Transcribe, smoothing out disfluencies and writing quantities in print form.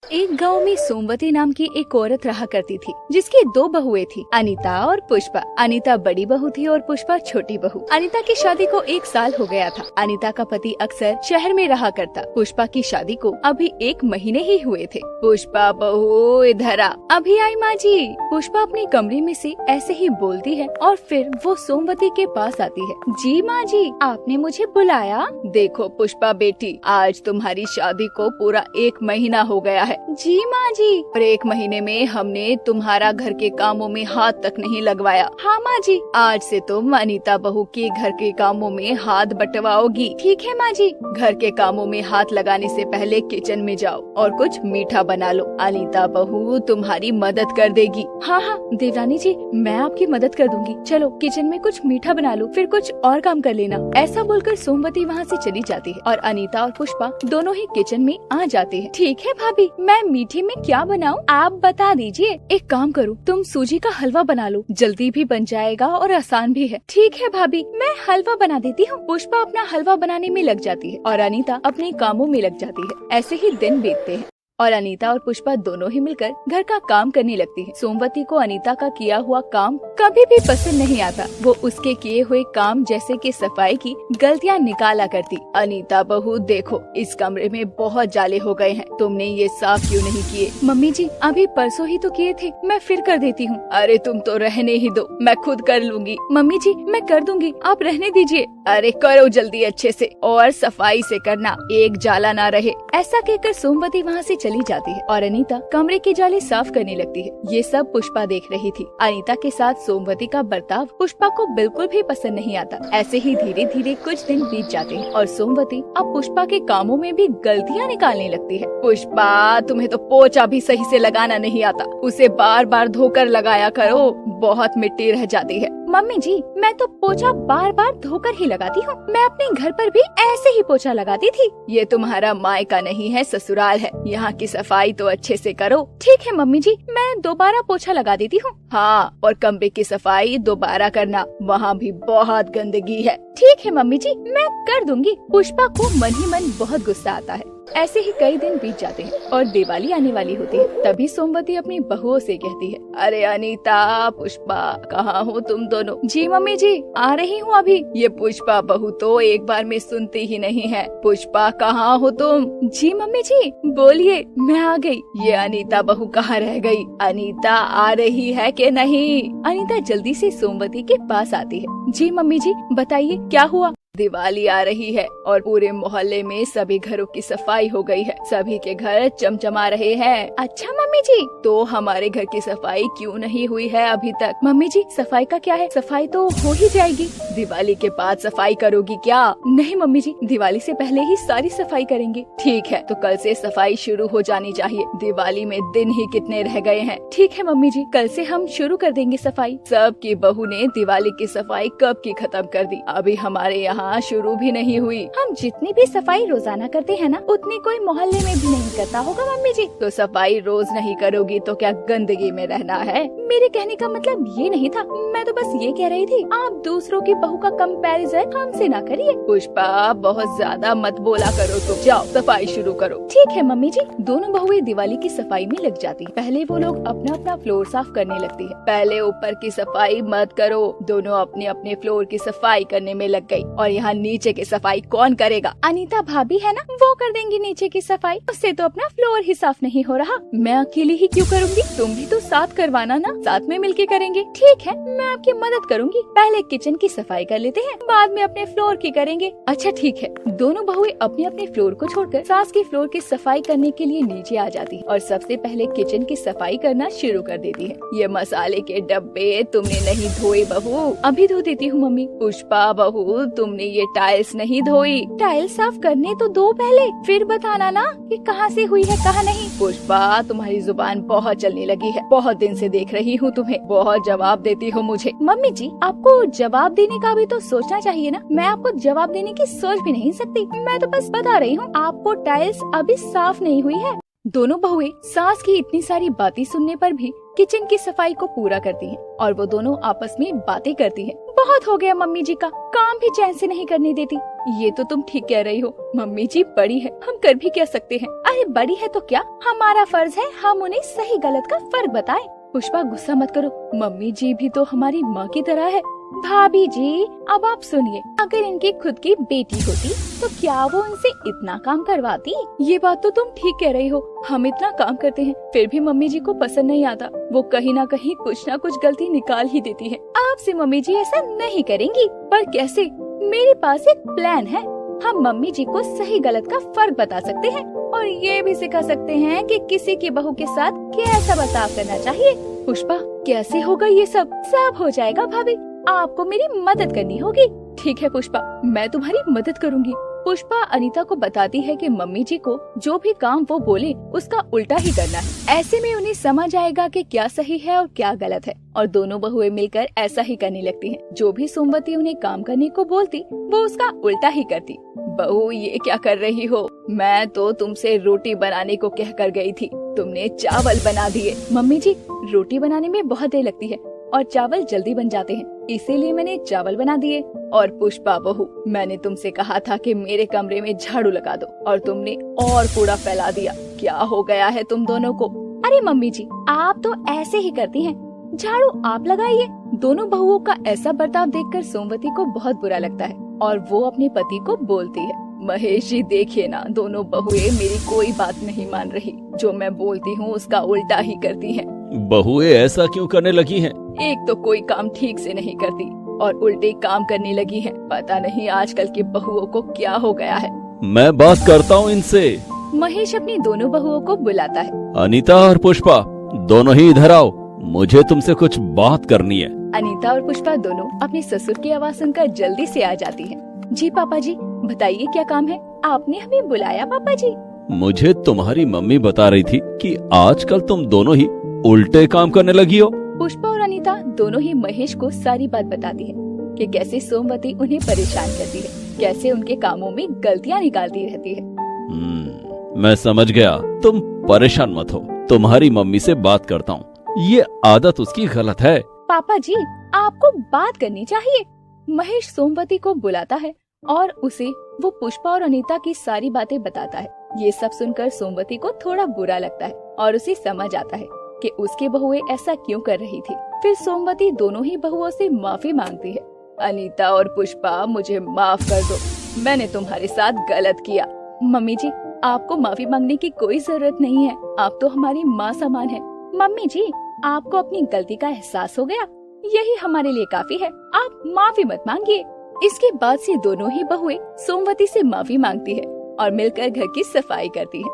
एक गांव में सोमवती नाम की एक औरत रहा करती थी, जिसकी दो बहुएं थी, अनीता और पुष्पा। अनीता बड़ी बहू थी और पुष्पा छोटी बहू। अनीता की शादी को 1 साल हो गया था। अनीता का पति अक्सर शहर में रहा करता। पुष्पा की शादी को अभी 1 महीने ही हुए थे। पुष्पा बहू इधर आ। अभी आई माँ जी। पुष्पा अपने कमरे में से ऐसे ही बोलती है और फिर वो सोमवती के पास आती है। जी माँ जी, आपने मुझे बुलाया? देखो पुष्पा बेटी, आज तुम्हारी शादी को पूरा 1 महीना हो गया है। जी माँ जी। और 1 महीने में हमने तुम्हारा घर के कामों में हाथ तक नहीं लगवाया। हाँ माँ जी। आज से तुम अनीता बहू के घर के कामों में हाथ बटवाओगी। ठीक है माँ जी। घर के कामों में हाथ लगाने से पहले किचन में जाओ और कुछ मीठा बना लो। अनीता बहू तुम्हारी मदद कर देगी। हाँ हाँ देवरानी जी, मैं आपकी मदद कर दूंगी। चलो किचन में कुछ मीठा बना लो, फिर कुछ और काम कर लेना। ऐसा बोलकर सोमवती वहाँ से चली जाती है और अनीता और पुष्पा दोनों ही किचन में आ जाते हैं। ठीक है भाभी, मैं मीठे में क्या बनाऊं आप बता दीजिए। एक काम करो, तुम सूजी का हलवा बना लो, जल्दी भी बन जाएगा और आसान भी है। ठीक है भाभी, मैं हलवा बना देती हूँ। पुष्पा अपना हलवा बनाने में लग जाती है और अनीता अपने कामों में लग जाती है। ऐसे ही दिन बीतते हैं और अनीता और पुष्पा दोनों ही मिलकर घर का काम करने लगती है। सोमवती को अनीता का किया हुआ काम कभी भी पसंद नहीं आता। वो उसके किए हुए काम जैसे कि सफाई की गलतियाँ निकाला करती। अनीता बहू देखो, इस कमरे में बहुत जाले हो गए हैं, तुमने ये साफ क्यों नहीं किए? मम्मी जी, अभी परसों ही तो किए थे, मैं फिर कर देती हूँ। अरे तुम तो रहने ही दो, मैं खुद कर लूंगी। मम्मी जी मैं कर दूंगी, आप रहने दीजिए। अरे करो जल्दी अच्छे से और सफाई से करना, एक जाला ना रहे। ऐसा कहकर सोमवती वहाँ से चली जाती है और अनीता कमरे के जाले साफ करने लगती है। ये सब पुष्पा देख रही थी। अनीता के साथ सोमवती का बर्ताव पुष्पा को बिल्कुल भी पसंद नहीं आता। ऐसे ही धीरे धीरे कुछ दिन बीत जाते हैं और सोमवती अब पुष्पा के कामों में भी गलतियाँ निकालने लगती है। पुष्पा, तुम्हें तो पोछा भी सही से लगाना नहीं आता, उसे बार बार धोकर लगाया करो, बहुत मिट्टी रह जाती है। मम्मी जी, मैं तो पोछा बार बार धोकर ही लगाती हूँ। मैं अपने घर पर भी ऐसे ही पोछा लगाती थी। ये तुम्हारा मायका नहीं है, ससुराल है। यहाँ की सफाई तो अच्छे से करो। ठीक है मम्मी जी, मैं दोबारा पोछा लगा देती हूँ। हाँ, और कमरे की सफाई दोबारा करना, वहाँ भी बहुत गंदगी है। ठीक है मम्मी जी, मैं कर दूंगी। पुष्पा को मन ही मन बहुत गुस्सा आता है। ऐसे ही कई दिन बीत जाते हैं और दिवाली आने वाली होती है। तभी सोमवती अपनी बहुओं से कहती है, अरे अनीता, पुष्पा, कहाँ हो तुम दोनों? जी मम्मी जी, आ रही हूँ अभी। ये पुष्पा बहू तो एक बार में सुनती ही नहीं है। पुष्पा, कहाँ हो तुम? जी मम्मी जी, बोलिए, मैं आ गई। ये अनीता बहू कहाँ रह गई? अनीता आ रही है कि नहीं? अनीता जल्दी से सोमवती के पास आती है। जी मम्मी जी, बताइए क्या हुआ? दिवाली आ रही है और पूरे मोहल्ले में सभी घरों की सफाई हो गई है, सभी के घर चमचमा रहे हैं। अच्छा मम्मी जी, तो हमारे घर की सफाई क्यों नहीं हुई है अभी तक? मम्मी जी, सफाई का क्या है, सफाई तो हो ही जाएगी। दिवाली के बाद सफाई करोगी क्या? नहीं मम्मी जी, दिवाली से पहले ही सारी सफाई करेंगे। ठीक है, तो कल से सफाई शुरू हो जानी चाहिए। दिवाली में दिन ही कितने रह गए हैं। ठीक है मम्मी जी, कल से हम शुरू कर देंगे सफाई। सबकी बहू ने दिवाली की सफाई कब की खत्म कर दी, अभी हमारे यहाँ शुरू भी नहीं हुई। हम जितनी भी सफाई रोजाना करते हैं ना, उतनी कोई मोहल्ले में भी नहीं करता होगा मम्मी जी। तो सफाई रोज नहीं करोगी तो क्या गंदगी में रहना है? मेरे कहने का मतलब ये नहीं था, मैं तो बस ये कह रही थी, आप दूसरों की बहू का कंपैरिजन हमसे ना करिए। पुष्पा, बहुत ज्यादा मत बोला करो, तो जाओ सफाई शुरू करो। ठीक है मम्मी जी। दोनों बहुएं दिवाली की सफाई में लग जाती। पहले वो लोग अपना अपना फ्लोर साफ करने लगती है। पहले ऊपर की सफाई मत करो, दोनों अपने अपने फ्लोर की सफाई करने में लग गयी। और यहाँ नीचे की सफाई कौन करेगा? अनीता भाभी है ना, वो कर देंगी नीचे की सफाई। उससे तो अपना फ्लोर ही साफ नहीं हो रहा। मैं अकेली ही क्यों करूँगी? तुम भी तो साथ करवाना ना, साथ में मिलके करेंगे। ठीक है, मैं आपकी मदद करूँगी। पहले किचन की सफाई कर लेते हैं, बाद में अपने फ्लोर की करेंगे। अच्छा ठीक है। दोनों बहुएं अपने अपने फ्लोर को छोड़कर सास की फ्लोर की सफाई करने के लिए नीचे आ जाती है और सबसे पहले किचन की सफाई करना शुरू कर देती है। ये मसाले के डब्बे तुमने नहीं धोए बहू? अभी धो देती हूँ मम्मी। पुष्पा बहू, तुमने ये टाइल्स नहीं धोई। टाइल्स साफ करने तो दो पहले, फिर बताना ना कि कहाँ से हुई है कहाँ नहीं। पुष्पा, तुम्हारी जुबान बहुत चलने लगी है, बहुत दिन से देख रही हूँ तुम्हें, बहुत जवाब देती हो मुझे। मम्मी जी, आपको जवाब देने का भी तो सोचना चाहिए ना। मैं आपको जवाब देने की सोच भी नहीं सकती, मैं तो बस बता रही हूँ आपको टाइल्स अभी साफ नहीं हुई है। दोनों बहुएं सास की इतनी सारी बातें सुनने पर भी किचन की सफाई को पूरा करती हैं और वो दोनों आपस में बातें करती हैं। बहुत हो गया मम्मी जी का, काम भी चैन से नहीं करने देती। ये तो तुम ठीक कह रही हो, मम्मी जी बड़ी है, हम कर भी क्या सकते हैं। अरे बड़ी है तो क्या, हमारा फर्ज है हम उन्हें सही गलत का फर्क बताएं। पुष्पा गुस्सा मत करो, मम्मी जी भी तो हमारी माँ की तरह है। भाभी जी अब आप सुनिए, अगर इनकी खुद की बेटी होती तो क्या वो उनसे इतना काम करवाती? ये बात तो तुम ठीक कह रही हो, हम इतना काम करते हैं फिर भी मम्मी जी को पसंद नहीं आता। वो कहीं ना कहीं कुछ ना कुछ गलती निकाल ही देती है। आपसे मम्मी जी ऐसा नहीं करेंगी। पर कैसे? मेरे पास एक प्लान है। हम मम्मी जी को सही गलत का फर्क बता सकते हैं और ये भी सिखा सकते हैं कि किसी की बहू के साथ कैसा बर्ताव करना चाहिए। पुष्पा कैसे होगा ये सब? सब हो जाएगा भाभी, आपको मेरी मदद करनी होगी। ठीक है पुष्पा, मैं तुम्हारी मदद करूंगी। पुष्पा अनीता को बताती है कि मम्मी जी को जो भी काम वो बोले उसका उल्टा ही करना है। ऐसे में उन्हें समझ आएगा कि क्या सही है और क्या गलत है और दोनों बहुएं मिलकर ऐसा ही करने लगती हैं। जो भी सोमवती उन्हें काम करने को बोलती वो उसका उल्टा ही करती। बहू ये क्या कर रही हो? मैं तो तुमसे रोटी बनाने को कह कर गई थी, तुमने चावल बना दिए। मम्मी जी रोटी बनाने में बहुत देर लगती है और चावल जल्दी बन जाते हैं, इसीलिए मैंने चावल बना दिए। और पुष्पा बहू, मैंने तुमसे कहा था कि मेरे कमरे में झाड़ू लगा दो और तुमने और कूड़ा फैला दिया। क्या हो गया है तुम दोनों को? अरे मम्मी जी आप तो ऐसे ही करती हैं, झाड़ू आप लगाइए। दोनों बहुओं का ऐसा बर्ताव देखकर सोमवती को बहुत बुरा लगता है और वो अपने पति को बोलती है, महेश जी देखिए ना, दोनों बहुएं मेरी कोई बात नहीं मान रही, जो मैं बोलती हूँ उसका उल्टा ही करती हैं। बहुएं ऐसा क्यों करने लगी हैं? एक तो कोई काम ठीक से नहीं करती और उल्टे काम करने लगी हैं। पता नहीं आजकल की बहुओं को क्या हो गया है। मैं बात करता हूँ इनसे। महेश अपनी दोनों बहुओं को बुलाता है। अनीता और पुष्पा दोनों ही इधर आओ, मुझे तुमसे कुछ बात करनी है। अनीता और पुष्पा दोनों अपने ससुर की आवाज सुनकर जल्दी से आ जाती हैं। जी पापा जी बताइए क्या काम है, आपने हमें बुलाया पापा जी? मुझे तुम्हारी मम्मी बता रही थी कि आजकल तुम दोनों ही उल्टे काम करने लगी हो। पुष्पा और अनीता दोनों ही महेश को सारी बात बताती है कि कैसे सोमवती उन्हें परेशान करती है, कैसे उनके कामों में गलतियाँ निकालती रहती है। मैं समझ गया, तुम परेशान मत हो, तुम्हारी मम्मी से बात करता हूँ। ये आदत उसकी गलत है। पापा जी आपको बात करनी चाहिए। महेश सोमवती को बुलाता है और उसे वो पुष्पा और अनीता की सारी बातें बताता है। ये सब सुनकर सोमवती को थोड़ा बुरा लगता है और उसे समझ आता है कि उसकी बहुएं ऐसा क्यों कर रही थी। फिर सोमवती दोनों ही बहुओं से माफी मांगती है। अनीता और पुष्पा मुझे माफ कर दो, मैंने तुम्हारे साथ गलत किया। मम्मी जी आपको माफी मांगने की कोई जरूरत नहीं है, आप तो हमारी माँ समान है। मम्मी जी आपको अपनी गलती का एहसास हो गया, यही हमारे लिए काफी है, आप माफी मत मांगिए। इसके बाद से दोनों ही बहुएं सोमवती से माफी मांगती है और मिलकर घर की सफाई करती है।